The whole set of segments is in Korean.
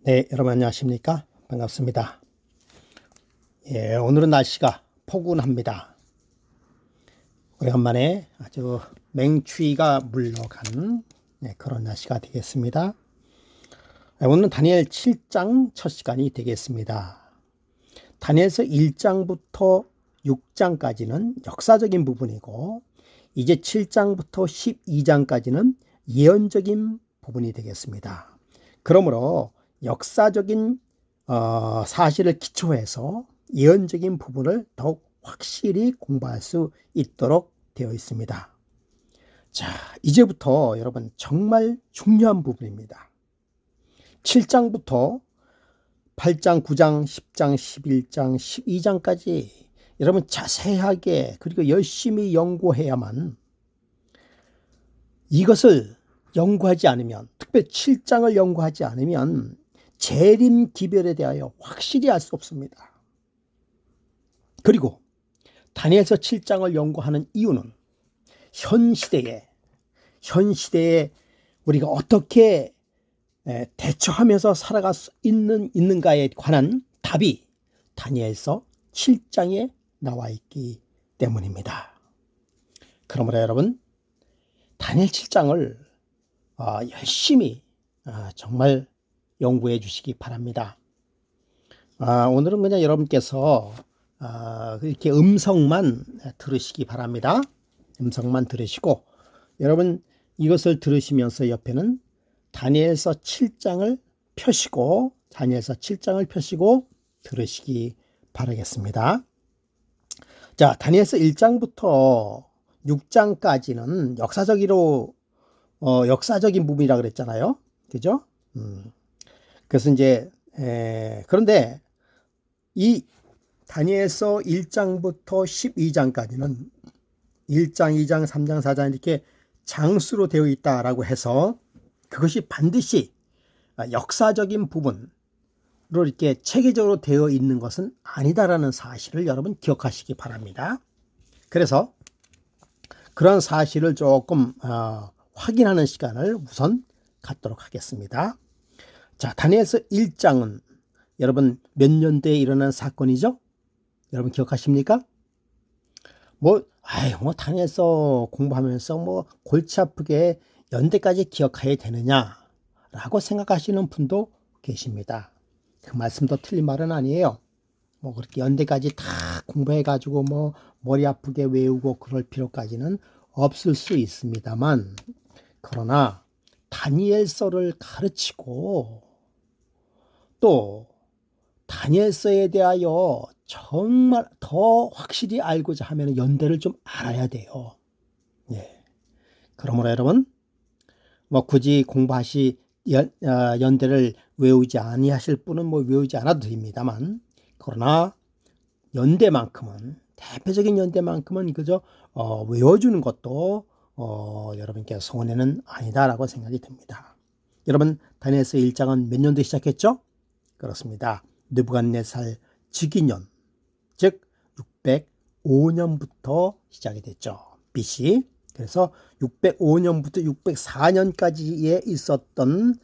네, 여러분 안녕하십니까? 반갑습니다. 오늘은 날씨가 포근합니다. 오래간만에 아주 맹추위가 물러간 그런 날씨가 되겠습니다. 오늘은 다니엘 7장 첫 시간이 되겠습니다. 다니엘서 1장부터 6장까지는 역사적인 부분이고 이제 7장부터 12장까지는 예언적인 부분이 되겠습니다. 그러므로 역사적인 사실을 기초해서 예언적인 부분을 더욱 확실히 공부할 수 있도록 되어 있습니다. 자, 이제부터 여러분 정말 중요한 부분입니다. 7장부터 8장, 9장, 10장, 11장, 12장까지 여러분 자세하게 그리고 열심히 연구해야만 이것을 연구하지 않으면, 특별히 7장을 연구하지 않으면 재림 기별에 대하여 확실히 알 수 없습니다. 그리고 다니엘서 7장을 연구하는 이유는 현 시대에 우리가 어떻게 대처하면서 살아갈 수 있는가에 관한 답이 다니엘서 7장에 나와 있기 때문입니다. 그러므로 여러분 다니엘 7장을 열심히 정말 연구해 주시기 바랍니다. 오늘은 그냥 여러분께서 이렇게 음성만 들으시기 바랍니다. 음성만 들으시고 여러분 이것을 들으시면서 옆에는 다니엘서 7장을 펴시고 들으시기 바라겠습니다. 자, 다니엘서 1장부터 6장까지는 역사적인 부분이라 그랬잖아요. 그죠? 그래서 이제 그런데 이 다니엘서 1장부터 12장까지는 1장, 2장, 3장, 4장 이렇게 장수로 되어 있다라고 해서 그것이 반드시 역사적인 부분으로 이렇게 체계적으로 되어 있는 것은 아니다라는 사실을 여러분 기억하시기 바랍니다. 그래서 그런 사실을 조금 확인하는 시간을 우선 갖도록 하겠습니다. 자, 다니엘서 1장은 여러분 몇 년대에 일어난 사건이죠? 여러분 기억하십니까? 다니엘서 공부하면서 골치 아프게 연대까지 기억해야 되느냐라고 생각하시는 분도 계십니다. 그 말씀도 틀린 말은 아니에요. 그렇게 연대까지 다 공부해가지고 머리 아프게 외우고 그럴 필요까지는 없을 수 있습니다만, 그러나 다니엘서를 가르치고 또 다니엘서에 대하여 정말 더 확실히 알고자 하면 연대를 좀 알아야 돼요. 그러므로 여러분 굳이 연대를 외우지 아니하실 분은 외우지 않아도 됩니다만, 그러나 대표적인 연대만큼은 그저 외워주는 것도 여러분께 손해는 아니다라고 생각이 듭니다. 여러분 다니엘서 1장은 몇 년도에 시작했죠? 그렇습니다. 느부갓네살 즉위년, 즉 605년부터 시작이 됐죠. BC. 그래서 605년부터 604년까지에 있었던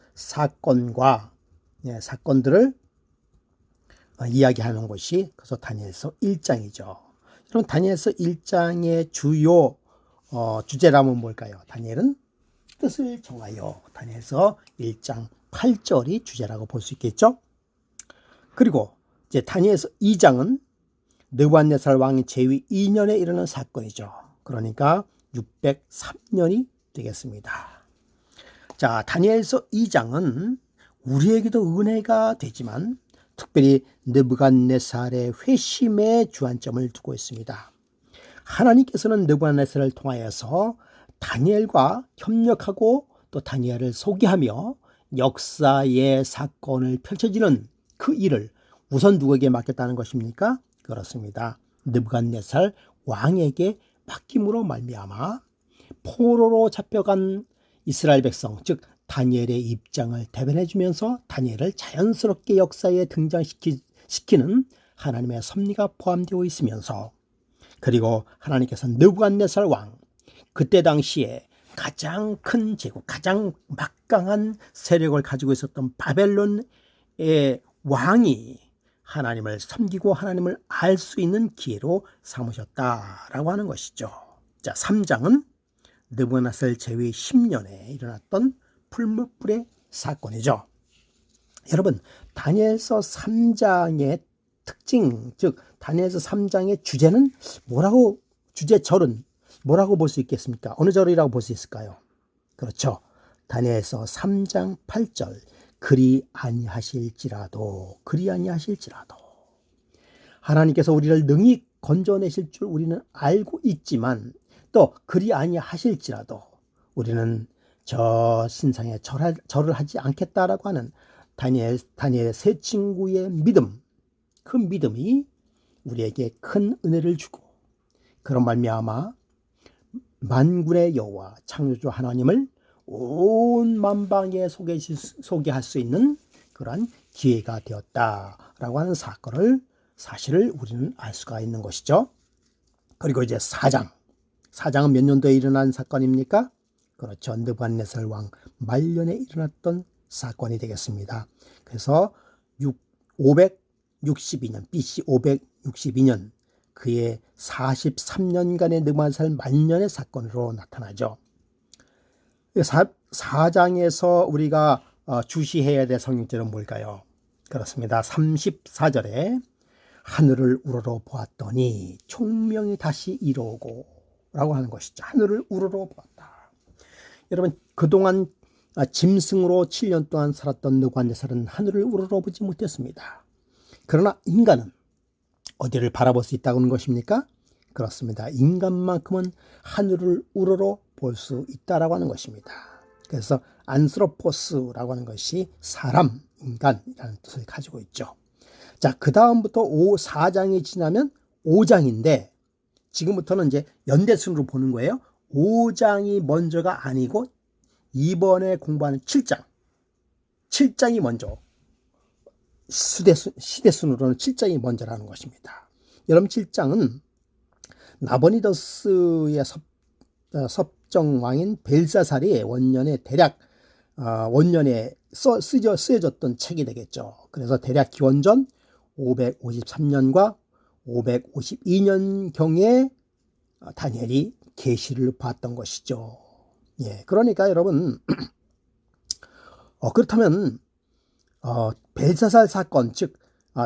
사건들을 이야기하는 것이 그래서 다니엘서 1장이죠. 여러분 다니엘서 1장의 주요 주제라면 뭘까요? 다니엘은 뜻을 정하여. 다니엘서 1장 8절이 주제라고 볼 수 있겠죠. 그리고 이제 다니엘서 2장은 느부갓네살 왕의 재위 2년에 일어난 사건이죠. 그러니까 603년이 되겠습니다. 자, 다니엘서 2장은 우리에게도 은혜가 되지만 특별히 느부갓네살의 회심에 주안점을 두고 있습니다. 하나님께서는 느부갓네살을 통하여서 다니엘과 협력하고 또 다니엘을 소개하며 역사의 사건을 펼쳐지는 그 일을 우선 누구에게 맡겼다는 것입니까? 그렇습니다. 느부갓네살 왕에게 맡김으로 말미암아 포로로 잡혀간 이스라엘 백성, 즉 다니엘의 입장을 대변해 주면서 다니엘을 자연스럽게 역사에 등장시키는 하나님의 섭리가 포함되어 있으면서, 그리고 하나님께서 느부갓네살 왕, 그때 당시에 가장 큰 제국, 가장 막강한 세력을 가지고 있었던 바벨론의 왕이 하나님을 섬기고 하나님을 알 수 있는 기회로 삼으셨다라고 하는 것이죠. 자, 3장은 느부갓네살 제위 10년에 일어났던 풀무불의 사건이죠. 여러분, 다니엘서 3장의 특징, 즉 다니엘서 3장의 주제는 뭐라고, 주제절은 뭐라고 볼 수 있겠습니까? 어느 절이라고 볼 수 있을까요? 그렇죠. 다니엘서 3장 8절, 그리 아니하실지라도 하나님께서 우리를 능히 건져내실 줄 우리는 알고 있지만 또 그리 아니하실지라도 우리는 저 신상에 절을 하지 않겠다라고 하는 다니엘의 세 친구의 믿음, 그 믿음이 우리에게 큰 은혜를 주고 그런 말미암아 만군의 여호와 창조주 하나님을 온 만방에 소개할 수 있는 그러한 기회가 되었다라고 하는 사실을 우리는 알 수가 있는 것이죠. 그리고 이제 4장은 몇 년도에 일어난 사건입니까? 그렇죠. 느부갓네살 왕 말년에 일어났던 사건이 되겠습니다. 그래서 562년 BC 562년 그의 43년간의 느부갓네살 말년의 사건으로 나타나죠. 4장에서 우리가 주시해야 될 성경절은 뭘까요? 그렇습니다. 34절에 하늘을 우러러 보았더니 총명이 다시 이루고 라고 하는 것이죠. 하늘을 우러러 보았다. 여러분, 그동안 짐승으로 7년 동안 살았던 느부갓네살은 하늘을 우러러 보지 못했습니다. 그러나 인간은 어디를 바라볼 수 있다고 하는 것입니까? 그렇습니다. 인간만큼은 하늘을 우러러 볼 수 있다라고 하는 것입니다. 그래서 안스로포스라고 하는 것이 사람, 인간이라는 뜻을 가지고 있죠. 자, 그 다음부터 4장이 지나면 5장인데 지금부터는 이제 연대순으로 보는 거예요. 5장이 먼저가 아니고 이번에 공부하는 7장이 먼저, 시대순으로는 7장이 먼저라는 것입니다. 여러분, 7장은 나보니더스의 섭정왕인 벨사살이 원년에 대략 쓰여졌던 책이 되겠죠. 그래서 대략 기원전 553년과 552년경에 다니엘이 계시를 봤던 것이죠. 예, 그러니까 여러분, 그렇다면 벨사살 사건, 즉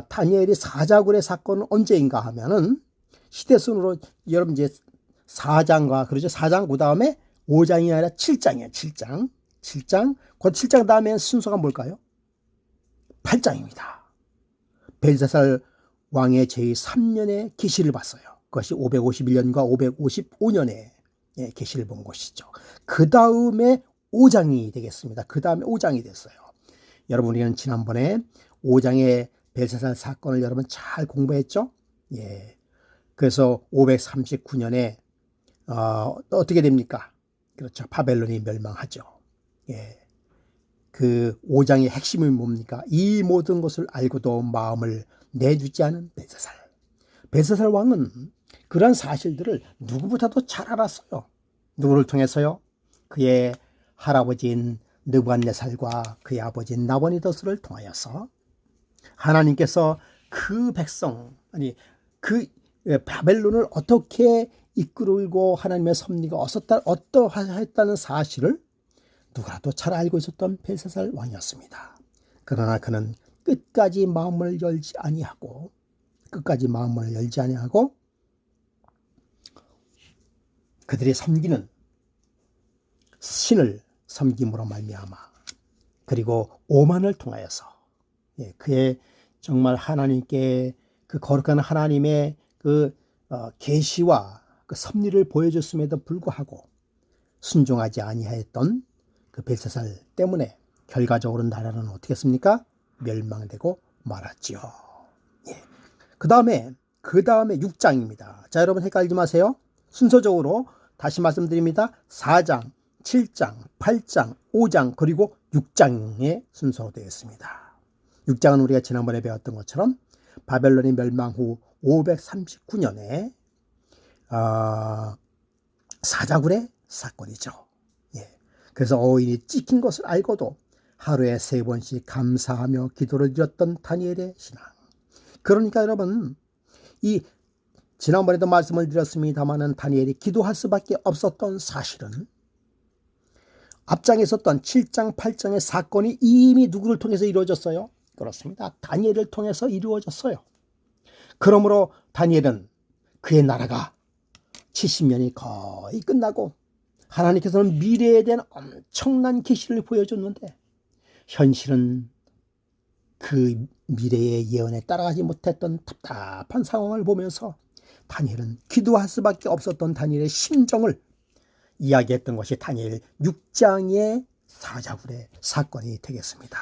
다니엘이 사자굴의 사건은 언제인가 하면은 시대순으로 여러분 이제 4장과 그러죠. 4장 그 다음에 5장이 아니라 7장이에요. 7장. 그 7장 다음에 순서가 뭘까요? 8장입니다. 벨사살 왕의 제3년에 계시를 봤어요. 그것이 551년과 555년에 계시를 본 것이죠. 그 다음에 5장이 되겠습니다. 그 다음에 5장이 됐어요. 여러분, 우리는 지난번에 5장의 벨사살 사건을 여러분 잘 공부했죠? 예. 그래서 539년에 어떻게 됩니까? 그렇죠. 바벨론이 멸망하죠. 예. 그 5장의 핵심이 뭡니까? 이 모든 것을 알고도 마음을 내주지 않은 벨사살 왕은 그런 사실들을 누구보다도 잘 알았어요. 누구를 통해서요? 그의 할아버지인 느부갓네살과 그의 아버지인 나보니더스를 통하여서 하나님께서 그 백성, 그 바벨론을 어떻게 이끌고 하나님의 섭리가 어떠했다는 사실을 누구라도 잘 알고 있었던 벨사살 왕이었습니다. 그러나 그는 끝까지 마음을 열지 아니하고 그들이 섬기는 신을 섬김으로 말미암아 그리고 오만을 통하여서 그의 정말 하나님께 그 거룩한 하나님의 그 계시와 그 섭리를 보여줬음에도 불구하고 순종하지 아니하였던 그 벨사살 때문에 결과적으로 나라는 어떻게 했습니까? 멸망되고 말았지요. 예. 그 다음에 6장입니다. 자, 여러분 헷갈리지 마세요. 순서적으로 다시 말씀드립니다. 4장, 7장, 8장, 5장 그리고 6장의 순서로 되어 있습니다. 6장은 우리가 지난번에 배웠던 것처럼 바벨론이 멸망 후 539년에 사자굴의 사건이죠. 예. 그래서 어인이 찍힌 것을 알고도 하루에 3번씩 감사하며 기도를 드렸던 다니엘의 신앙. 그러니까 여러분, 이 지난번에도 말씀을 드렸습니다마는 다니엘이 기도할 수밖에 없었던 사실은 앞장에 있었던 7장 8장의 사건이 이미 누구를 통해서 이루어졌어요? 그렇습니다. 다니엘을 통해서 이루어졌어요. 그러므로 다니엘은 그의 나라가 70년이 거의 끝나고 하나님께서는 미래에 대한 엄청난 계시를 보여줬는데 현실은 그 미래의 예언에 따라가지 못했던 답답한 상황을 보면서 다니엘은 기도할 수밖에 없었던 다니엘의 심정을 이야기했던 것이 다니엘 6장의 사자굴의 사건이 되겠습니다.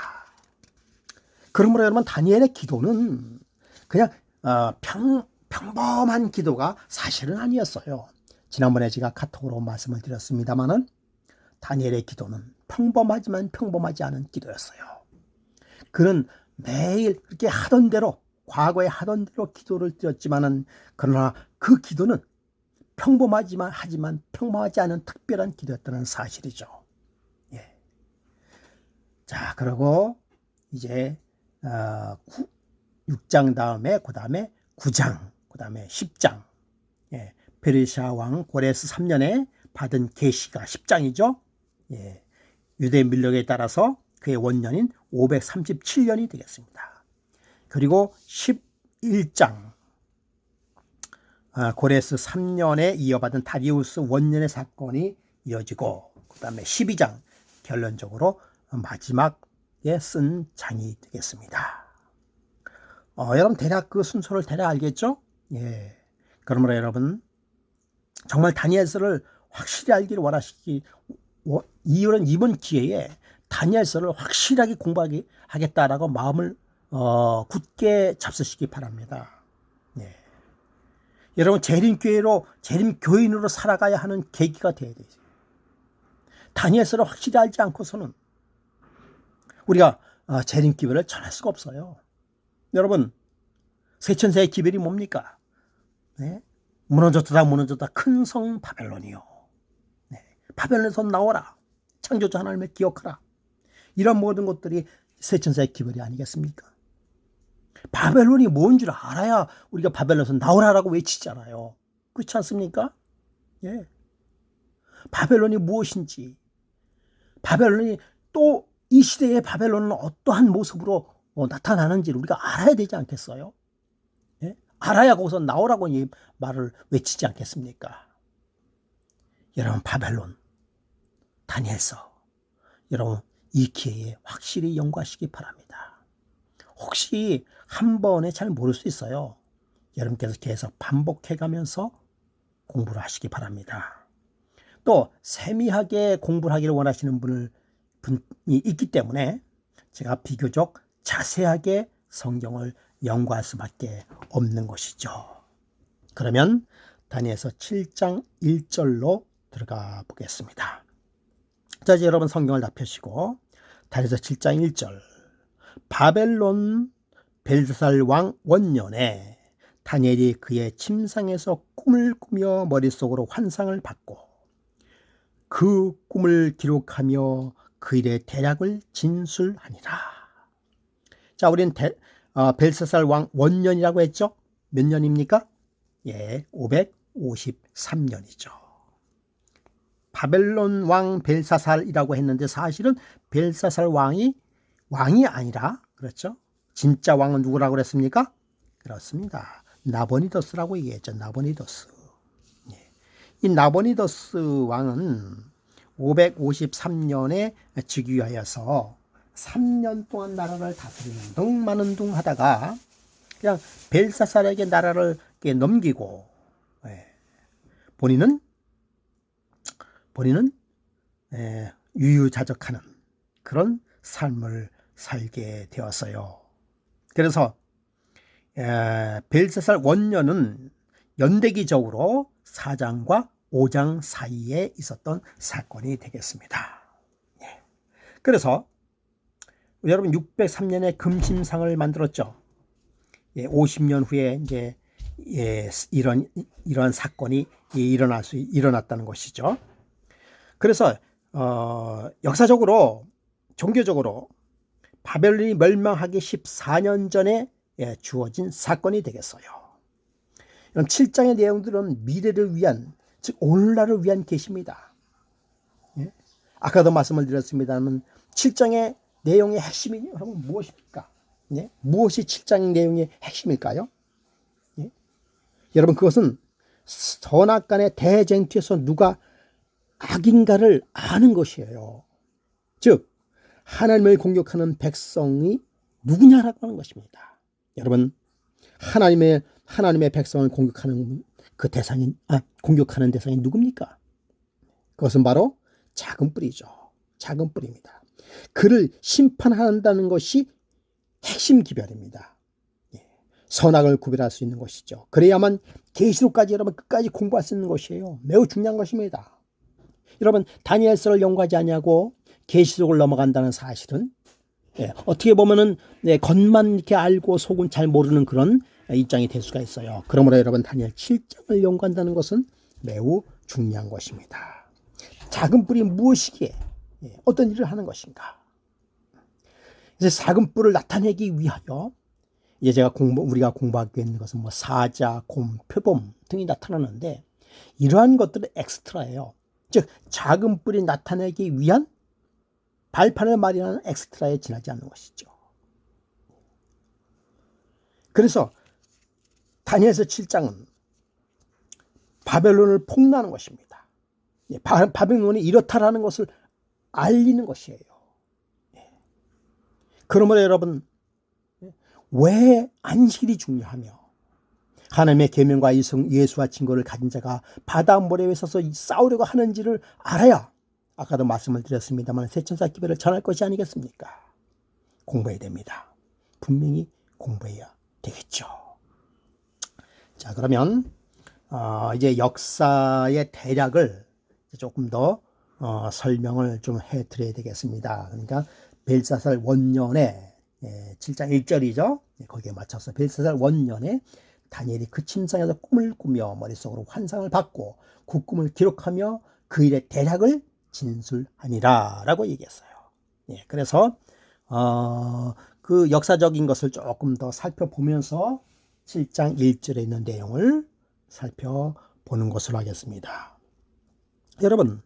그러므로 여러분, 다니엘의 기도는 그냥 평범한 기도가 사실은 아니었어요. 지난번에 제가 카톡으로 말씀을 드렸습니다마는 다니엘의 기도는 평범하지만 평범하지 않은 기도였어요. 그는 매일 그렇게 하던 대로, 과거에 하던 대로 기도를 드렸지만은, 그러나 그 기도는 하지만 평범하지 않은 특별한 기도였다는 사실이죠. 예. 자, 그리고 이제 6장 다음에, 그 다음에 9장, 그 다음에 10장. 예. 페르시아 왕 고레스 3년에 받은 계시가 10장이죠. 예. 유대 민력에 따라서 그의 원년인 537년이 되겠습니다. 그리고 11장, 고레스 3년에 이어받은 다리우스 원년의 사건이 이어지고, 그 다음에 12장, 결론적으로 마지막에 쓴 장이 되겠습니다. 여러분, 대략 그 순서를 대략 알겠죠? 예. 그러므로 여러분, 정말 다니엘서를 확실히 알기를 원하시기, 이번 기회에 다니엘서를 확실하게 공부하겠다라고 마음을 굳게 잡수시기 바랍니다. 예. 여러분, 재림교인으로 살아가야 하는 계기가 되어야 되죠. 다니엘서를 확실히 알지 않고서는 우리가 재림기별을 전할 수가 없어요. 여러분, 세천세의 기별이 뭡니까? 네? 무너졌다 큰 성 바벨론이요. 네. 바벨론에서 나오라. 창조주 하나님을 기억하라. 이런 모든 것들이 세천세의 기별이 아니겠습니까? 바벨론이 뭔 줄 알아야 우리가 바벨론에서 나오라라고 외치잖아요. 그렇지 않습니까? 예. 바벨론이 무엇인지, 바벨론이 또 이 시대의 바벨론은 어떠한 모습으로 나타나는지를 우리가 알아야 되지 않겠어요? 예? 알아야 거기서 나오라고 이 말을 외치지 않겠습니까? 여러분, 바벨론, 다니엘서, 여러분 이 기회에 확실히 연구하시기 바랍니다. 혹시 한 번에 잘 모를 수 있어요. 여러분께서 계속 반복해가면서 공부를 하시기 바랍니다. 또 세미하게 공부를 하기를 원하시는 분이 있기 때문에 제가 비교적 자세하게 성경을 연구할 수밖에 없는 것이죠. 그러면 다니엘서 7장 1절로 들어가 보겠습니다. 자, 이제 여러분 성경을 다 펴시고 다니엘서 7장 1절. 바벨론 벨사살 왕 원년에 다니엘이 그의 침상에서 꿈을 꾸며 머릿속으로 환상을 받고 그 꿈을 기록하며 그 일의 대략을 진술하니라. 자, 우리는 벨사살 왕 원년이라고 했죠? 몇 년입니까? 예, 553년이죠. 바벨론 왕 벨사살이라고 했는데 사실은 벨사살 왕이 아니라, 그렇죠? 진짜 왕은 누구라고 그랬습니까? 그렇습니다. 나보니더스라고 얘기했죠. 나보니더스. 예. 이 나보니더스 왕은 553년에 즉위하여서 3년 동안 나라를 다스리는 둥 마는 둥 하다가 그냥 벨사살에게 나라를 넘기고, 예. 본인은 유유자적하는 그런 삶을 살게 되었어요. 그래서 벨사살 원년은 연대기적으로 4장과 5장 사이에 있었던 사건이 되겠습니다. 예. 그래서 여러분 603년에 금심상을 만들었죠. 예, 50년 후에 이제 이런 사건이 일어났다는 것이죠. 그래서 역사적으로 종교적으로 바벨론이 멸망하기 14년 전에 주어진 사건이 되겠어요. 이런 7장의 내용들은 미래를 위한, 즉 오늘날을 위한 계시입니다. 아까도 말씀을 드렸습니다만 7장의 내용의 핵심이 그러면 무엇입니까? 무엇이 7장 내용의 핵심일까요? 여러분, 그것은 선악간의 대쟁투에서 누가 악인가를 아는 것이에요. 즉 하나님을 공격하는 백성이 누구냐라고 하는 것입니다. 여러분, 하나님의 백성을 공격하는 공격하는 대상이 누굽니까? 그것은 바로 작은 뿌리죠. 작은 뿌리입니다. 그를 심판한다는 것이 핵심 기별입니다. 선악을 구별할 수 있는 것이죠. 그래야만 계시록까지 여러분 끝까지 공부할 수 있는 것이에요. 매우 중요한 것입니다. 여러분, 다니엘서를 연구하지 않냐고 계시록을 넘어간다는 사실은 어떻게 보면은 겉만 이렇게 알고 속은 잘 모르는 그런 입장이 될 수가 있어요. 그러므로 여러분, 다니엘 7장을 연구한다는 것은 매우 중요한 것입니다. 작은 뿔이 무엇이기에 어떤 일을 하는 것인가? 이제 작은 뿔을 나타내기 위하여 이제 우리가 공부하게 있는 것은 뭐 사자, 곰, 표범 등이 나타나는데 이러한 것들은 엑스트라예요. 즉 작은 뿔이 나타내기 위한 발판을 마련하는 엑스트라에 지나지 않는 것이죠. 그래서 다니엘서 7장은 바벨론을 폭로하는 것입니다. 바벨론이 이렇다라는 것을 알리는 것이에요. 그러므로 여러분, 왜 안식일이 중요하며 하나님의 계명과 예수와 증거를 가진 자가 바다 모래 위에 서서 싸우려고 하는지를 알아야, 아까도 말씀을 드렸습니다만, 세천사 기별을 전할 것이 아니겠습니까? 공부해야 됩니다. 분명히 공부해야 되겠죠. 자, 그러면 이제 역사의 대략을 조금 더 설명을 좀 해드려야 되겠습니다. 그러니까 벨사살 원년에 7장 1절이죠. 거기에 맞춰서 벨사살 원년에 다니엘이 그 침상에서 꿈을 꾸며 머릿속으로 환상을 받고 그 꿈을 기록하며 그 일의 대략을 진술하니라 라고 얘기했어요. 그래서 그 역사적인 것을 조금 더 살펴보면서 7장 1절에 있는 내용을 살펴보는 것으로 하겠습니다. 여러분,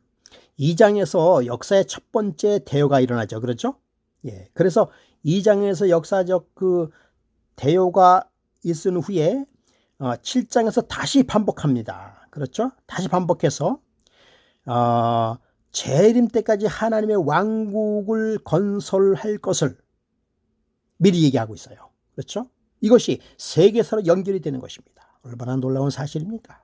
2장에서 역사의 첫 번째 대요가 일어나죠. 그렇죠? 그래서 2장에서 역사적 그 대요가 있은 후에 7장에서 다시 반복합니다. 그렇죠? 다시 반복해서 재림 때까지 하나님의 왕국을 건설할 것을 미리 얘기하고 있어요. 그렇죠? 이것이 세계사로 연결이 되는 것입니다. 얼마나 놀라운 사실입니까?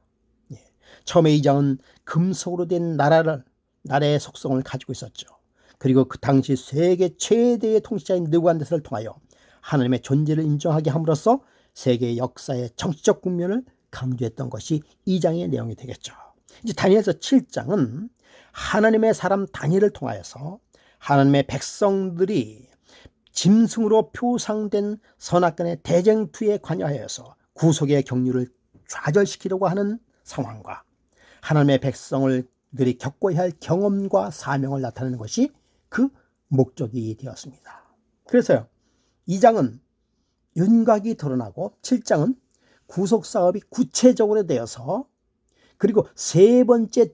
처음에 2장은 금속으로 된 나라의 속성을 가지고 있었죠. 그리고 그 당시 세계 최대의 통치자인 느부갓네살을 통하여 하나님의 존재를 인정하게 함으로써 세계 역사의 정치적 국면을 강조했던 것이 2장의 내용이 되겠죠. 이제 다니엘서 7장은 하나님의 사람 다니엘을 통하여서 하나님의 백성들이 짐승으로 표상된 선악간의 대쟁투에 관여하여서 구속의 경륜을 좌절시키려고 하는 상황과 하나님의 백성들이 겪어야 할 경험과 사명을 나타내는 것이 그 목적이 되었습니다. 그래서요, 2장은 윤곽이 드러나고 7장은 구속사업이 구체적으로 되어서, 그리고 세 번째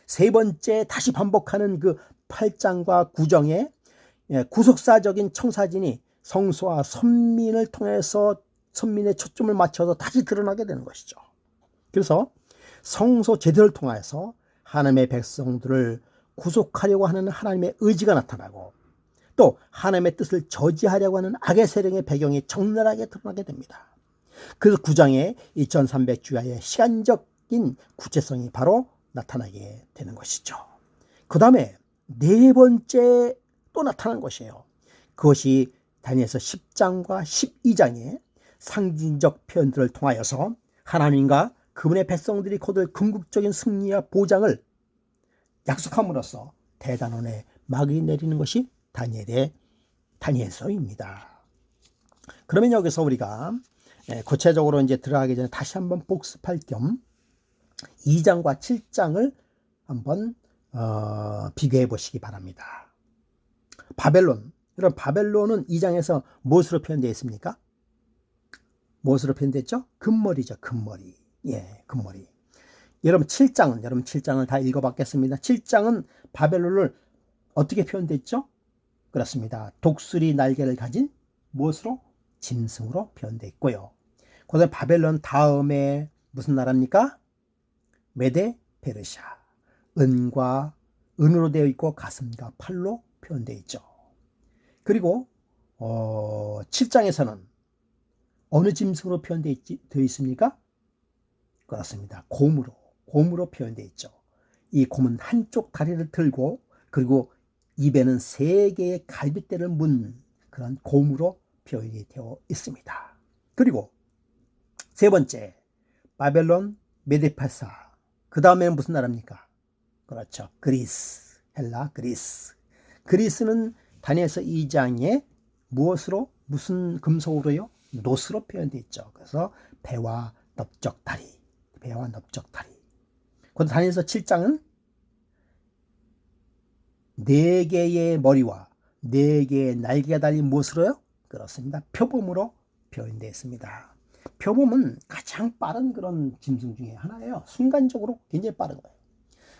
세 번째 다시 반복하는 그 8장과 9장의 구속사적인 청사진이 성소와 선민을 통해서 선민의 초점을 맞춰서 다시 드러나게 되는 것이죠. 그래서 성소 제도를 통해서 하나님의 백성들을 구속하려고 하는 하나님의 의지가 나타나고, 또 하나님의 뜻을 저지하려고 하는 악의 세력의 배경이 적나라하게 드러나게 됩니다. 그래서 9장의 2300주야의 시간적인 구체성이 바로 나타나게 되는 것이죠. 그 다음에 네 번째 또 나타난 것이에요. 그것이 다니엘서 10장과 12장의 상징적 표현들을 통하여서 하나님과 그분의 백성들이 거둘 궁극적인 승리와 보장을 약속함으로써 대단원의 막이 내리는 것이 다니엘서입니다. 그러면 여기서 우리가 구체적으로 이제 들어가기 전에 다시 한번 복습할 겸 2장과 7장을 한번 비교해 보시기 바랍니다. 바벨론, 여러분 바벨론은 2장에서 무엇으로 표현되어 있습니까? 무엇으로 표현됐죠? 금머리죠. 금머리. 예, 금머리. 여러분 7장을 다 읽어봤겠습니다. 7장은 바벨론을 어떻게 표현됐죠? 그렇습니다. 독수리 날개를 가진 무엇으로? 짐승으로 표현되어 있고요. 그 다음에 바벨론 다음에 무슨 나라입니까? 메데 페르시아. 은으로 되어 있고 가슴과 팔로 표현되어 있죠. 그리고 7장에서는 어느 짐승으로 표현되어 있습니까? 그렇습니다. 곰으로 표현되어 있죠. 이 곰은 한쪽 다리를 들고 그리고 입에는 3개의 갈빗대를 문 그런 곰으로 표현이 되어 있습니다. 그리고 세 번째, 바벨론, 메데파사. 그 다음에는 무슨 나라입니까? 그렇죠. 그리스, 헬라, 그리스. 그리스는 다니엘서 2장에 무슨 금속으로요? 노스로 표현되어 있죠. 그래서 배와 넓적다리. 그리고 다니엘서 7장은 4개의 머리와 4개의 날개가 달린 무엇으로요? 그렇습니다. 표범으로 표현되어 있습니다. 표범은 가장 빠른 그런 짐승 중에 하나예요. 순간적으로 굉장히 빠른 거예요.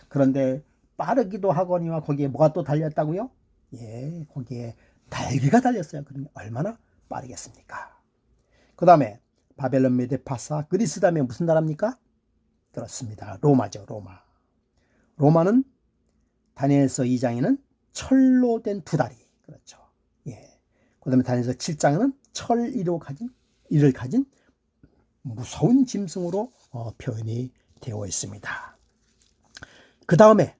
그런데 빠르기도 하거니와 거기에 뭐가 또 달렸다고요? 예, 거기에 날개가 달렸어요. 그러면 얼마나 빠르겠습니까? 그 다음에 바벨론, 메데파사, 그리스 다음에 무슨 나라입니까? 그렇습니다. 로마죠. 로마는 다니엘서 2장에는 철로 된 2다리. 그렇죠. 예. 그 다음에 다니엘서 7장에는 이를 가진 무서운 짐승으로 표현이 되어 있습니다. 그 다음에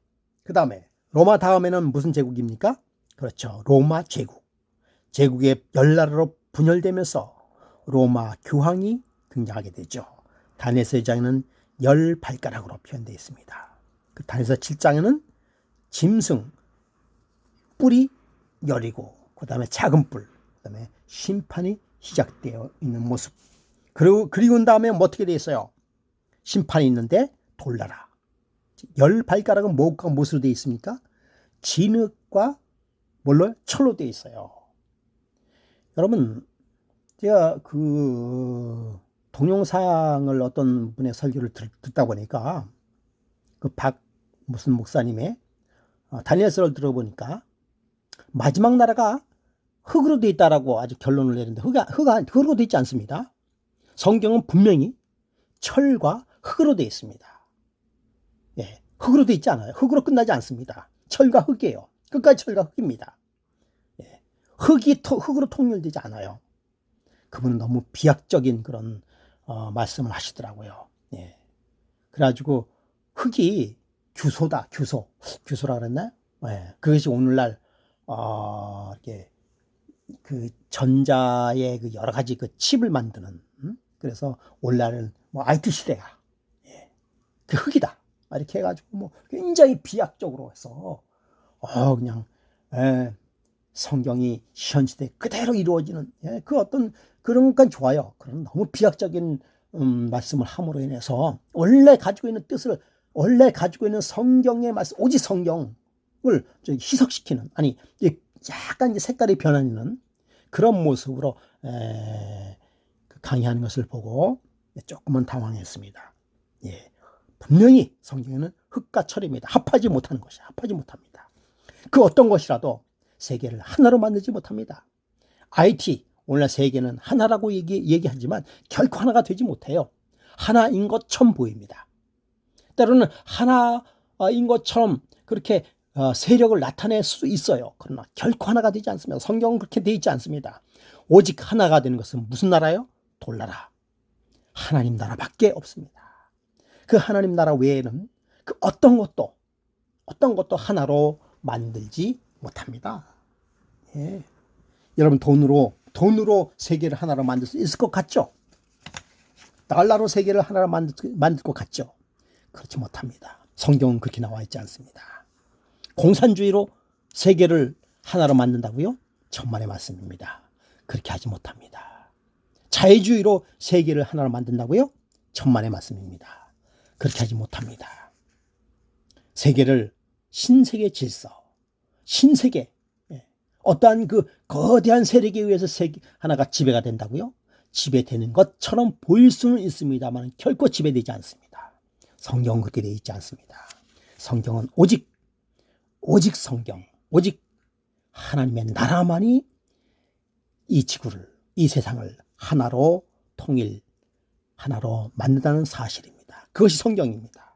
로마 다음에는 무슨 제국입니까? 그렇죠. 로마 제국. 제국의 10나라로 분열되면서 로마 교황이 등장하게 되죠. 다니엘서 2장에는 10발가락으로 표현되어 있습니다. 다니엘서 7장에는 짐승 뿔이 열이고 그 다음에 작은 뿔, 그 다음에 심판이 시작되어 있는 모습. 그리고 다음에 어떻게 되어 있어요? 심판이 있는데 돌나라. 10발가락은 무엇으로 되어 있습니까? 진흙과 뭘로? 철로 되어 있어요. 여러분, 제가 그 동영상을 어떤 분의 설교를 듣다 보니까 그 무슨 목사님의 다니엘서를 들어보니까 마지막 나라가 흙으로 되어 있다라고 아주 결론을 내는데 흙으로 되어 있지 않습니다. 성경은 분명히 철과 흙으로 되어 있습니다. 예, 흙으로 되어 있지 않아요. 흙으로 끝나지 않습니다. 철과 흙이에요. 끝까지 철과 흙입니다. 예, 흙으로 통일되지 않아요. 그분은 너무 비약적인 그런 말씀을 하시더라고요. 예. 그래가지고 흙이 규소라 그랬나요? 예. 그것이 오늘날 이렇게 그 전자의 그 여러 가지 그 칩을 만드는 그래서 오늘날은 뭐 IT 시대야. 예. 그 흙이다. 이렇게 해가지고 뭐 굉장히 비약적으로 해서 그냥 성경이 현시대 그대로 이루어지는 그 어떤 그런 건 좋아요. 그런 너무 비약적인 말씀을 함으로 인해서 원래 가지고 있는 성경의 말씀, 오직 성경을 희석시키는, 약간 이제 색깔이 변하는 그런 모습으로 강의하는 것을 보고 조금은 당황했습니다. 예. 분명히 성경에는 흙과 철입니다. 합하지 못하는 것이 합하지 못합니다. 그 어떤 것이라도 세계를 하나로 만들지 못합니다. IT, 오늘날 세계는 하나라고 얘기하지만 결코 하나가 되지 못해요. 하나인 것처럼 보입니다. 때로는 하나인 것처럼 그렇게 세력을 나타낼 수 있어요. 그러나 결코 하나가 되지 않습니다. 성경은 그렇게 되어 있지 않습니다. 오직 하나가 되는 것은 무슨 나라요? 돌나라. 하나님 나라밖에 없습니다. 그 하나님 나라 외에는 그 어떤 것도 하나로 만들지 못합니다. 예. 여러분 돈으로 세계를 하나로 만들 수 있을 것 같죠? 달러로 세계를 하나로 만들 것 같죠? 그렇지 못합니다. 성경은 그렇게 나와 있지 않습니다. 공산주의로 세계를 하나로 만든다고요? 천만의 말씀입니다. 그렇게 하지 못합니다. 자유주의로 세계를 하나로 만든다고요? 천만의 말씀입니다. 그렇게 하지 못합니다. 세계를 신세계 질서, 신세계, 어떠한 그 거대한 세력에 의해서 세계 하나가 지배가 된다고요? 지배되는 것처럼 보일 수는 있습니다만 결코 지배되지 않습니다. 성경은 그렇게 되어 있지 않습니다. 성경은 오직 성경, 오직 하나님의 나라만이 이 지구를, 이 세상을 하나로 통일, 하나로 만든다는 사실입니다. 그것이 성경입니다.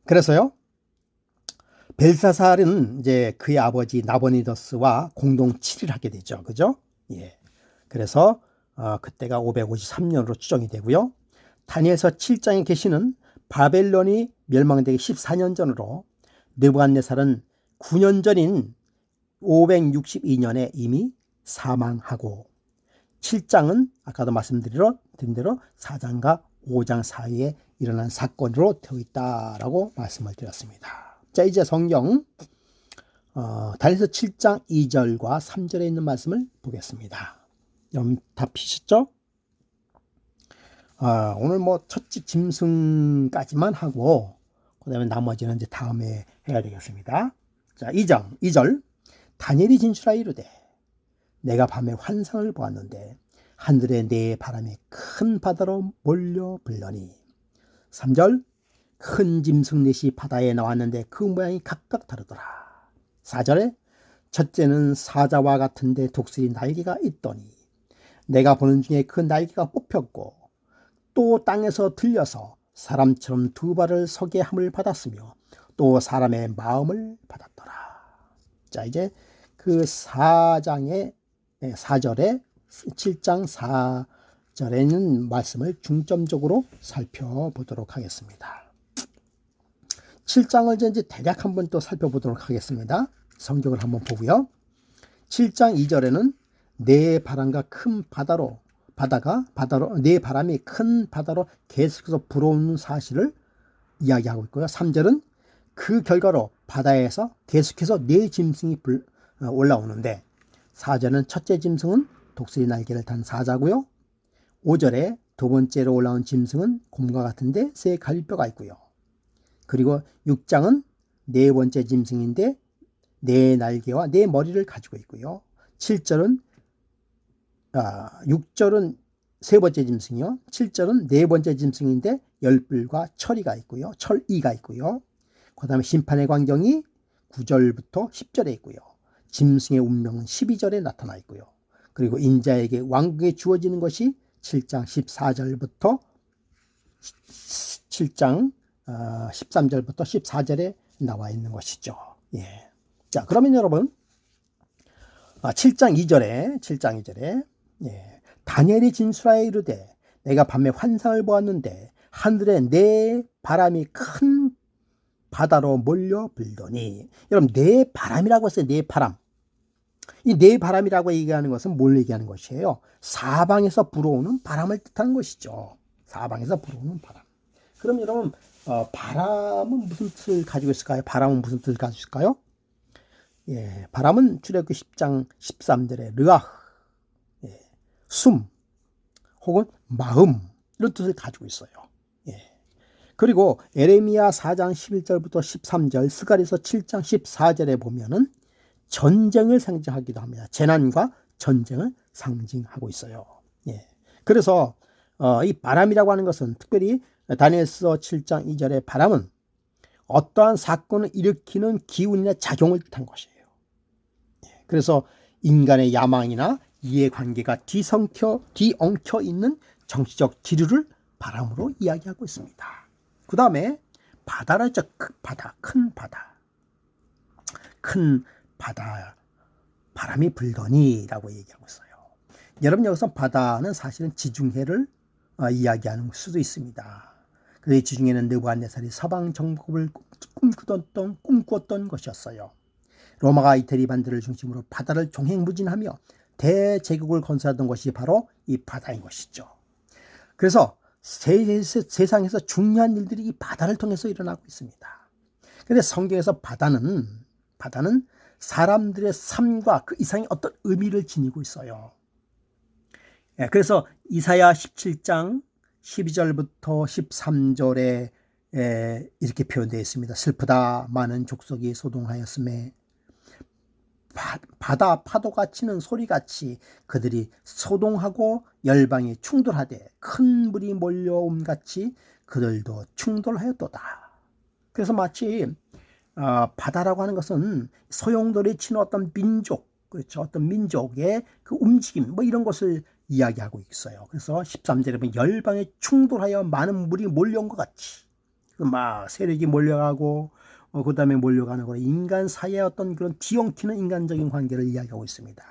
그래서요, 벨사살은 이제 그의 아버지 나보니더스와 공동 치리를 하게 되죠. 그죠? 예. 그래서 그때가 553년으로 추정이 되고요. 다니엘서 7장에 계시는 바벨론이 멸망되기 14년 전으로 느부갓네살은 9년 전인 562년에 이미 사망하고 7장은 아까도 말씀드린 대로 4장과 5장 사이에 일어난 사건으로 되어 있다라고 말씀을 드렸습니다. 자, 이제 성경 다니엘서 7장 2절과 3절에 있는 말씀을 보겠습니다. 여러분 다 피셨죠? 오늘 뭐 첫째 짐승까지만 하고 그다음에 나머지는 이제 다음에 해야 되겠습니다. 자, 2절 다니엘이 진술하여 이르되 내가 밤에 환상을 보았는데 하늘에 네 바람이 큰 바다로 몰려 불러니 3절 큰 짐승 넷이 바다에 나왔는데 그 모양이 각각 다르더라. 4절에 첫째는 사자와 같은데 독수리 날개가 있더니 내가 보는 중에 그 날개가 뽑혔고 또 땅에서 들려서 사람처럼 두 발을 서게 함을 받았으며 또 사람의 마음을 받았더라. 자, 이제 그 4절에 7장 4절에 있는 말씀을 중점적으로 살펴보도록 하겠습니다. 7장을 이제 대략 한번 또 살펴보도록 하겠습니다. 성경을 한번 보고요. 7장 2절에는 네 바람과 큰 바다로 네 바람이 큰 바다로 계속해서 불어오는 사실을 이야기하고 있고요. 3절은 그 결과로 바다에서 계속해서 네 짐승이 올라오는데 4절은 첫째 짐승은 독수리 날개를 단 사자고요. 5절에 두 번째로 올라온 짐승은 곰과 같은데 새 갈비뼈가 있고요. 그리고 6장은 네 번째 짐승인데 네 날개와 네 머리를 가지고 있고요. 7절은 6절은 세 번째 짐승이요. 7절은 네 번째 짐승인데 열불과 철이가 있고요. 철이가 있고요. 그 다음에 심판의 광경이 9절부터 10절에 있고요. 짐승의 운명은 12절에 나타나 있고요. 그리고 인자에게 왕국이 주어지는 것이 7장 14절부터 7장 13절부터 14절에 나와 있는 것이죠. 예. 자, 그러면 여러분 7장 2절에 다니엘이 진술하여 이르되 내가 밤에 환상을 보았는데 하늘에 네 바람이 큰 바다로 몰려 불더니 여러분 네 바람이라고 했어요. 네 바람. 이 네 바람이라고 얘기하는 것은 뭘 얘기하는 것이에요? 사방에서 불어오는 바람을 뜻하는 것이죠. 사방에서 불어오는 바람. 그럼 여러분 바람은 무슨 뜻을 가지고 있을까요? 바람은 무슨 뜻을 가지고 있을까요? 예, 바람은 출애굽기 10장 13절에 르아흐, 숨 혹은 마음 이런 뜻을 가지고 있어요. 예. 그리고 에레미야 4장 11절부터 13절, 스가랴서 7장 14절에 보면은 전쟁을 상징하기도 합니다. 재난과 전쟁을 상징하고 있어요. 예. 그래서 이 바람이라고 하는 것은 특별히 다니엘서 7장 2절의 바람은 어떠한 사건을 일으키는 기운이나 작용을 뜻한 것이에요. 예. 그래서 인간의 야망이나 이해관계가 뒤엉켜 있는 정치적 기류를 바람으로 이야기하고 있습니다. 그 다음에 바다라 했죠. 큰 바다 바람이 불더니라고 얘기하고 있어요. 여러분 여기서 바다는 사실은 지중해를 이야기하는 수도 있습니다. 그 지중해는 느부갓네살이 서방 정복을 꿈꾸었던 것이었어요. 로마가 이태리 반도를 중심으로 바다를 종횡무진하며 대제국을 건설하던 것이 바로 이 바다인 것이죠. 그래서 세상에서 중요한 일들이 이 바다를 통해서 일어나고 있습니다. 그런데 성경에서 바다는 사람들의 삶과 그 이상의 어떤 의미를 지니고 있어요. 그래서 이사야 17장 12절부터 13절에 이렇게 표현되어 있습니다. 슬프다 많은 족속이 소동하였음에 바다 파도가 치는 소리같이 그들이 소동하고 열방이 충돌하되 큰 물이 몰려옴 같이 그들도 충돌하였도다. 그래서 마치 바다라고 하는 것은 소용돌이 치는 어떤 민족, 그렇죠, 어떤 민족의 그 움직임 뭐 이런 것을 이야기하고 있어요. 그래서 13절에 보면 열방이 충돌하여 많은 물이 몰려온 것 같이 막 세력이 몰려가고 그 다음에 몰려가는 거 인간 사이의 어떤 그런 뒤엉키는 인간적인 관계를 이야기하고 있습니다.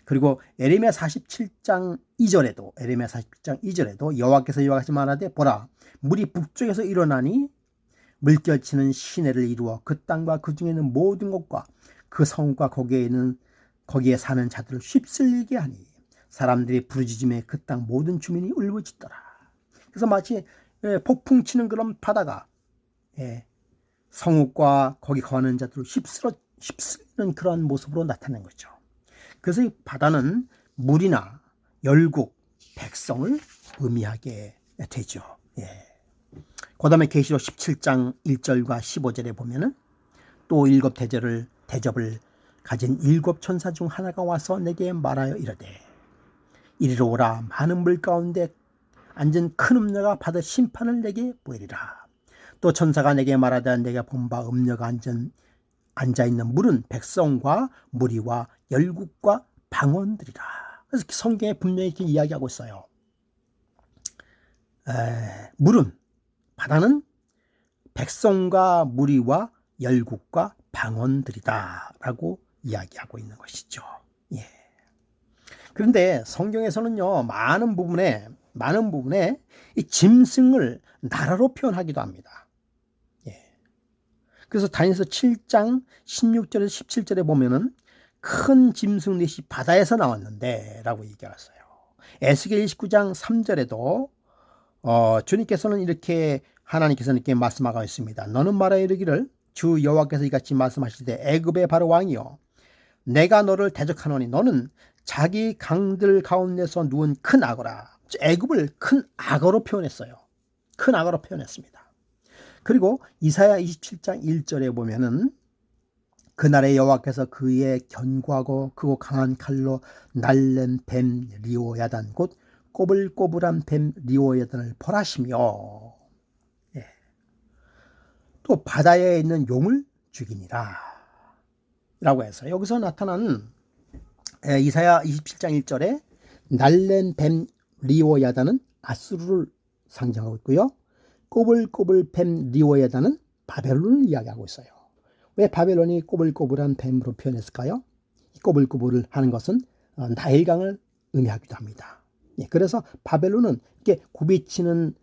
그리고 에레미야 47장 2절에도 여호와께서 이와 같이 말하되 보라 물이 북쪽에서 일어나니 물결치는 시내를 이루어 그 땅과 그 중에 있는 모든 것과 그 성과 거기에 사는 자들을 휩쓸리게 하니 사람들이 부르짖음에 그 땅 모든 주민이 울부짖더라. 그래서 마치 폭풍 치는 그런 바다가 성읍과 거기 거하는 자들을 휩쓸리는 그러한 모습으로 나타낸 거죠. 그래서 이 바다는 물이나 열국, 백성을 의미하게 되죠. 그 다음에 계시록 17장 1절과 15절에 보면은 또 7 대접을 가진 7 천사 중 하나가 와서 내게 말하여 이르되 이리로 오라 많은 물 가운데 앉은 큰 음녀가 받을 심판을 내게 보이리라. 또 천사가 내게 말하되 내가 본 바 음녀가 앉아있는 물은 백성과 무리와 열국과 방언들이라. 그래서 성경에 분명히 이렇게 이야기하고 있어요. 바다는 백성과 무리와 열국과 방언들이다 라고 이야기하고 있는 것이죠. 그런데 성경에서는요 많은 부분에 이 짐승을 나라로 표현하기도 합니다. 그래서 다니엘서 7장 16절에서 17절에 보면은 큰 짐승 넷이 바다에서 나왔는데 라고 얘기했어요. 에스겔 29장 3절에도 주님께서는 하나님께서는 이렇게 말씀하고 있습니다. 너는 말하여 이르기를 주 여호와께서 이같이 말씀하시되 애굽의 바로 왕이여 내가 너를 대적하노니 너는 자기 강들 가운데서 누운 큰 악어라. 애굽을 큰 악어로 표현했어요. 큰 악어로 표현했습니다. 그리고 이사야 27장 1절에 보면은 그날에 여호와께서 그의 견고하고 크고 강한 칼로 날랜 뱀 리오야단 곧 꼬불꼬불한 뱀 리오야단을 벌하시며 또 바다에 있는 용을 죽이니라 라고 해서 여기서 나타난 이사야 27장 1절에 날랜 뱀 리오야단은 아수르를 상징하고 있고요. 꼬불꼬불 뱀 리오야단은 바벨론을 이야기하고 있어요. 왜 바벨론이 꼬불꼬불한 뱀으로 표현했을까요? 꼬불꼬불을 하는 것은 나일강을 의미하기도 합니다. 그래서 바벨론은 이렇게 굽이치는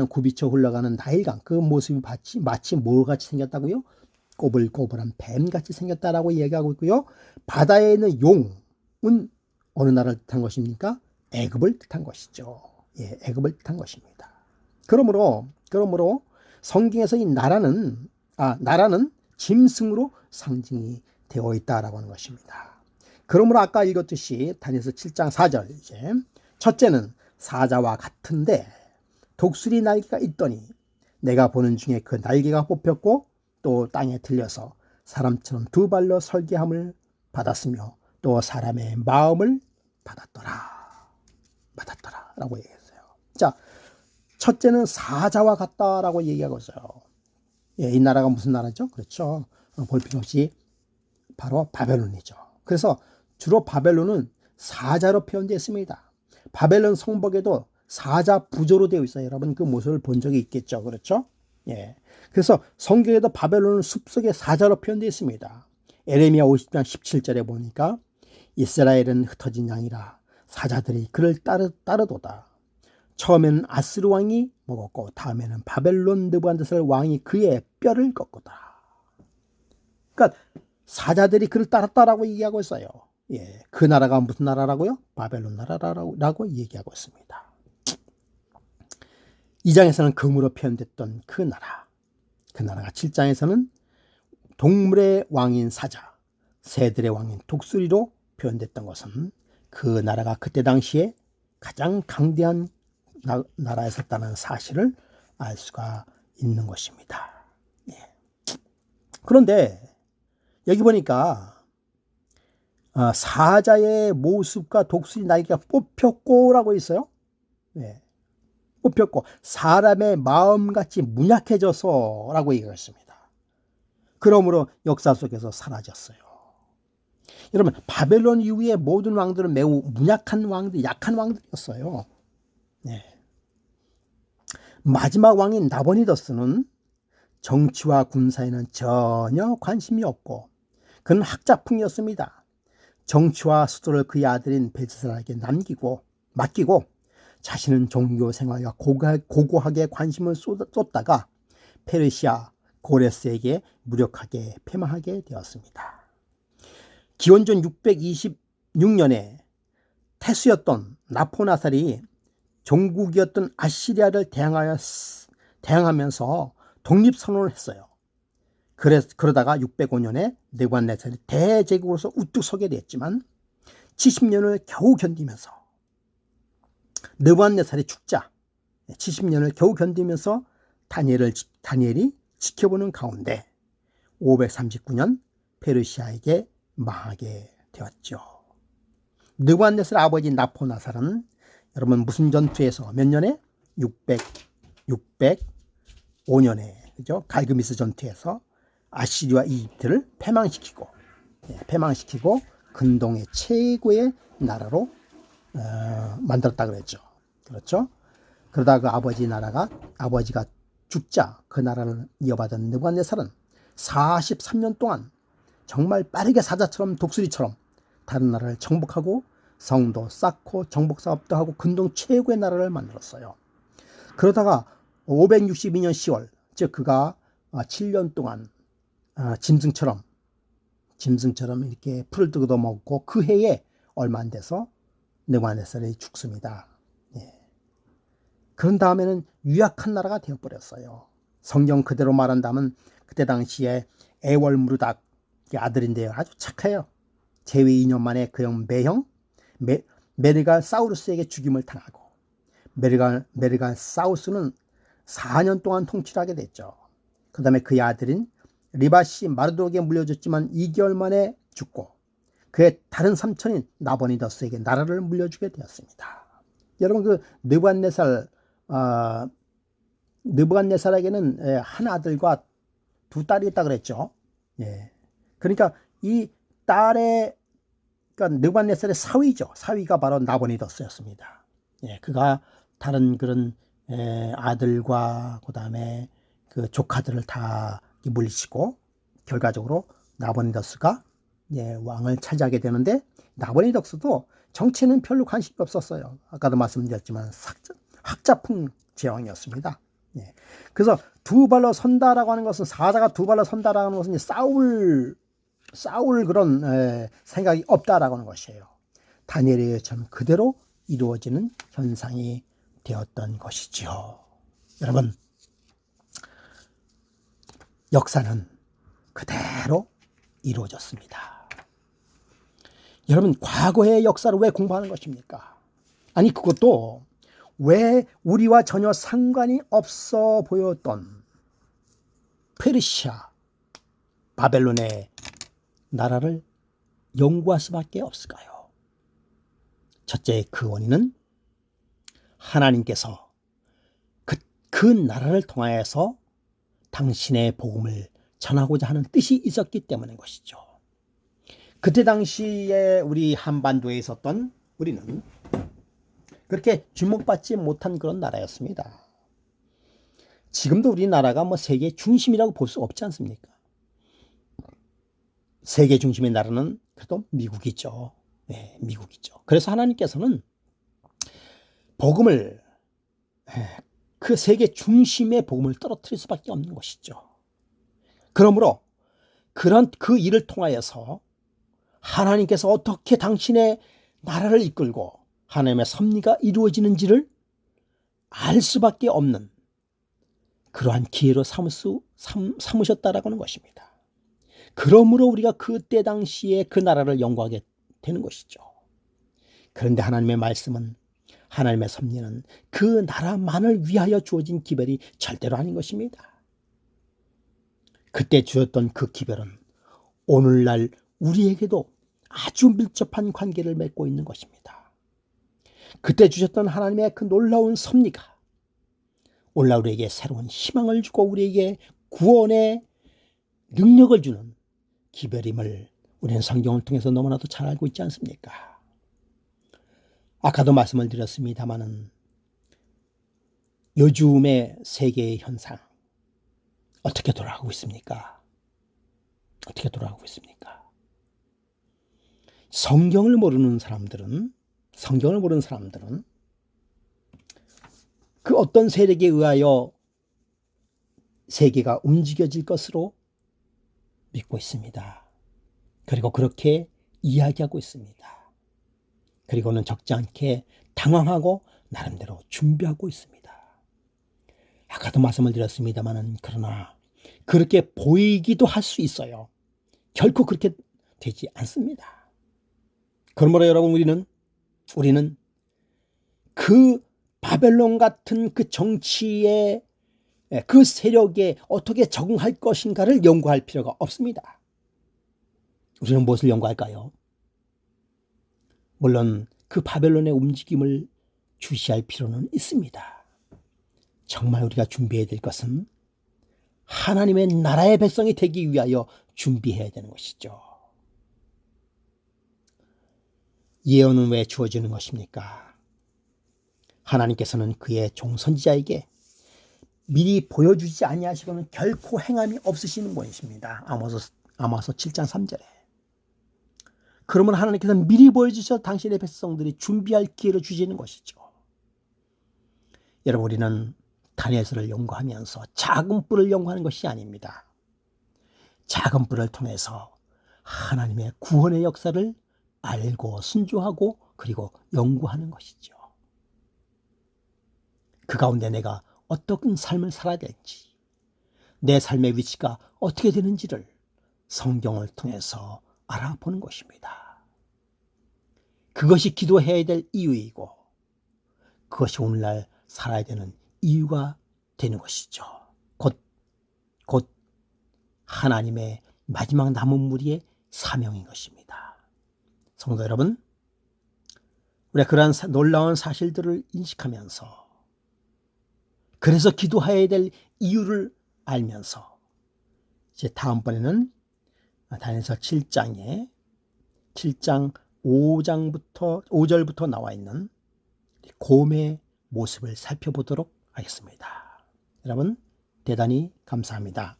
굽이쳐 흘러가는 나일강 그 모습이 마치 뭐같이 생겼다고요? 꼬불꼬불한 뱀같이 생겼다라고 이야기하고 있고요. 바다에 있는 용은 어느 나라를 뜻한 것입니까? 애굽을 뜻한 것이죠. 애굽을 뜻한 것입니다. 그러므로 성경에서 이 나라는 짐승으로 상징이 되어 있다라고 하는 것입니다. 그러므로 아까 읽었듯이 다니엘서 7장 4절 이제 첫째는 사자와 같은데 독수리 날개가 있더니 내가 보는 중에 그 날개가 뽑혔고 또 땅에 들려서 사람처럼 2발로 설계함을 받았으며 또 사람의 마음을 받았더라 라고 얘기했어요. 자, 첫째는 사자와 같다라고 얘기하고 있어요. 이 나라가 무슨 나라죠? 그렇죠. 볼 필요 없이 바로 바벨론이죠. 그래서 주로 바벨론은 사자로 표현되어 있습니다. 바벨론 성벽에도 사자 부조로 되어 있어요. 여러분 그 모습을 본 적이 있겠죠. 그렇죠? 그래서 성경에도 바벨론은 숲속의 사자로 표현되어 있습니다. 에레미야 50장 17절에 보니까 이스라엘은 흩어진 양이라 사자들이 그를 따르도다. 처음에는 아스루 왕이 먹었고 다음에는 바벨론 느부갓네살 왕이 그의 뼈를 꺾었다. 그러니까 사자들이 그를 따랐다라고 얘기하고 있어요. 그 나라가 무슨 나라라고요? 바벨론 나라라고 얘기하고 있습니다. 2장에서는 금으로 표현됐던 그 나라가 7장에서는 동물의 왕인 사자, 새들의 왕인 독수리로 표현됐던 것은 그 나라가 그때 당시에 가장 강대한 나라에 섰다는 사실을 알 수가 있는 것입니다. 예. 그런데 여기 보니까 사자의 모습과 독수리 날개가 뽑혔고라고 있어요. 예. 뽑혔고 사람의 마음같이 문약해져서라고 얘기했습니다. 그러므로 역사 속에서 사라졌어요. 여러분, 바벨론 이후의 모든 왕들은 매우 문약한 왕들, 약한 왕들이었어요. 네. 마지막 왕인 나보니더스는 정치와 군사에는 전혀 관심이 없고 그는 학자풍이었습니다. 정치와 수도를 그의 아들인 벨사살에게 맡기고 자신은 종교 생활과 고고하게 관심을 쏟다가 페르시아 고레스에게 무력하게 패망하게 되었습니다. 기원전 626년에 태수였던 나포나살이 종국이었던 아시리아를 대항하면서 독립선언을 했어요. 그러다가 605년에 느부갓네살이 대제국으로서 우뚝 서게 됐지만 70년을 겨우 견디면서 느부갓네살이 죽자 70년을 겨우 견디면서 다니엘이 지켜보는 가운데 539년 페르시아에게 망하게 되었죠. 느부갓네살 아버지 나포나살은 여러분 무슨 전투에서 몇 년에? 605년에 그죠? 갈그미스 전투에서 아시리아와 이집트를 패망시키고 근동의 최고의 나라로 만들었다 그랬죠. 그렇죠? 그러다 그 아버지가 죽자 그 나라를 이어받은 느부갓네살은 43년 동안 정말 빠르게 사자처럼 독수리처럼 다른 나라를 정복하고 성도 쌓고 정복 사업도 하고 근동 최고의 나라를 만들었어요. 그러다가 562년 10월 즉 그가 7년 동안 짐승처럼 이렇게 풀을 뜯어 먹고 그 해에 얼마 안 돼서 느부갓네살이 죽습니다. 예. 그런 다음에는 유약한 나라가 되어버렸어요. 성경 그대로 말한다면 그때 당시에 에월무르닥 아들인데요. 아주 착해요. 재위 2년 만에 그 형 매형 메르갈 사우루스에게 죽임을 당하고 메르갈 사우스는 4년 동안 통치를 하게 됐죠. 그 다음에 그의 아들인 리바시 마르독에게 물려줬지만 2개월 만에 죽고 그의 다른 삼촌인 나보니더스에게 나라를 물려주게 되었습니다. 여러분 그 느부갓네살에게는 한 아들과 두 딸이 있다 그랬죠. 예. 그러니까 이 딸의 그러니까 느부갓네살의 사위가 바로 나보니더스였습니다. 예, 그가 다른 그런 아들과 그다음에 그 조카들을 다 물리치고 결과적으로 나보니더스가 왕을 차지하게 되는데 나보니더스도 정치는 별로 관심이 없었어요. 아까도 말씀드렸지만 학자풍 제왕이었습니다. 예. 그래서 두 발로 선다라고 하는 것은 사자가 두 발로 선다라고 하는 것은 싸울 그런 생각이 없다라고 하는 것이에요. 다니엘의 예처럼 그대로 이루어지는 현상이 되었던 것이지요. 여러분, 역사는 그대로 이루어졌습니다. 여러분, 과거의 역사를 왜 공부하는 것입니까? 아니, 그것도 왜 우리와 전혀 상관이 없어 보였던 페르시아, 바벨론의 나라를 연구할 수밖에 없을까요? 첫째, 그 원인은 하나님께서 그 나라를 통하여서 당신의 복음을 전하고자 하는 뜻이 있었기 때문인 것이죠. 그때 당시에 우리 한반도에 있었던 우리는 그렇게 주목받지 못한 그런 나라였습니다. 지금도 우리나라가 뭐 세계 중심이라고 볼 수 없지 않습니까? 세계 중심의 나라는 그래도 미국이죠. 네, 미국이죠. 그래서 하나님께서는 복음을 그 세계 중심의 복음을 떨어뜨릴 수밖에 없는 것이죠. 그러므로 그런 그 일을 통하여서 하나님께서 어떻게 당신의 나라를 이끌고 하나님의 섭리가 이루어지는지를 알 수밖에 없는 그러한 기회로 삼으셨다라고 하는 것입니다. 그러므로 우리가 그때 당시에 그 나라를 연구하게 되는 것이죠. 그런데 하나님의 말씀은 하나님의 섭리는 그 나라만을 위하여 주어진 기별이 절대로 아닌 것입니다. 그때 주었던 그 기별은 오늘날 우리에게도 아주 밀접한 관계를 맺고 있는 것입니다. 그때 주셨던 하나님의 그 놀라운 섭리가 오늘날 우리에게 새로운 희망을 주고 우리에게 구원의 능력을 주는 기별임을 우리는 성경을 통해서 너무나도 잘 알고 있지 않습니까? 아까도 말씀을 드렸습니다마는 요즘의 세계의 현상 어떻게 돌아가고 있습니까? 어떻게 돌아가고 있습니까? 성경을 모르는 사람들은 그 어떤 세력에 의하여 세계가 움직여질 것으로 믿고 있습니다. 그리고 그렇게 이야기하고 있습니다. 그리고는 적지 않게 당황하고 나름대로 준비하고 있습니다. 아까도 말씀을 드렸습니다마는 그러나 그렇게 보이기도 할 수 있어요. 결코 그렇게 되지 않습니다. 그러므로 여러분 우리는 그 바벨론 같은 그 정치의 그 세력에 어떻게 적응할 것인가를 연구할 필요가 없습니다. 우리는 무엇을 연구할까요? 물론 그 바벨론의 움직임을 주시할 필요는 있습니다. 정말 우리가 준비해야 될 것은 하나님의 나라의 백성이 되기 위하여 준비해야 되는 것이죠. 예언은 왜 주어지는 것입니까? 하나님께서는 그의 종선지자에게 미리 보여주지 아니하시고는 결코 행함이 없으시는 분이십니다. 아모스 7장 3절에. 그러면 하나님께서는 미리 보여주셔서 당신의 백성들이 준비할 기회를 주시는 것이죠. 여러분 우리는 다니엘서를 연구하면서 작은 뿔을 연구하는 것이 아닙니다. 작은 뿔을 통해서 하나님의 구원의 역사를 알고 순종하고 그리고 연구하는 것이죠. 그 가운데 내가 어떤 삶을 살아야 될지, 내 삶의 위치가 어떻게 되는지를 성경을 통해서 알아보는 것입니다. 그것이 기도해야 될 이유이고 그것이 오늘날 살아야 되는 이유가 되는 것이죠. 곧 하나님의 마지막 남은 무리의 사명인 것입니다. 성도 여러분, 우리가 그러한 놀라운 사실들을 인식하면서 그래서 기도해야 될 이유를 알면서 이제 다음번에는 다니엘서 7장 5절부터 나와 있는 곰의 모습을 살펴보도록 하겠습니다. 여러분 대단히 감사합니다.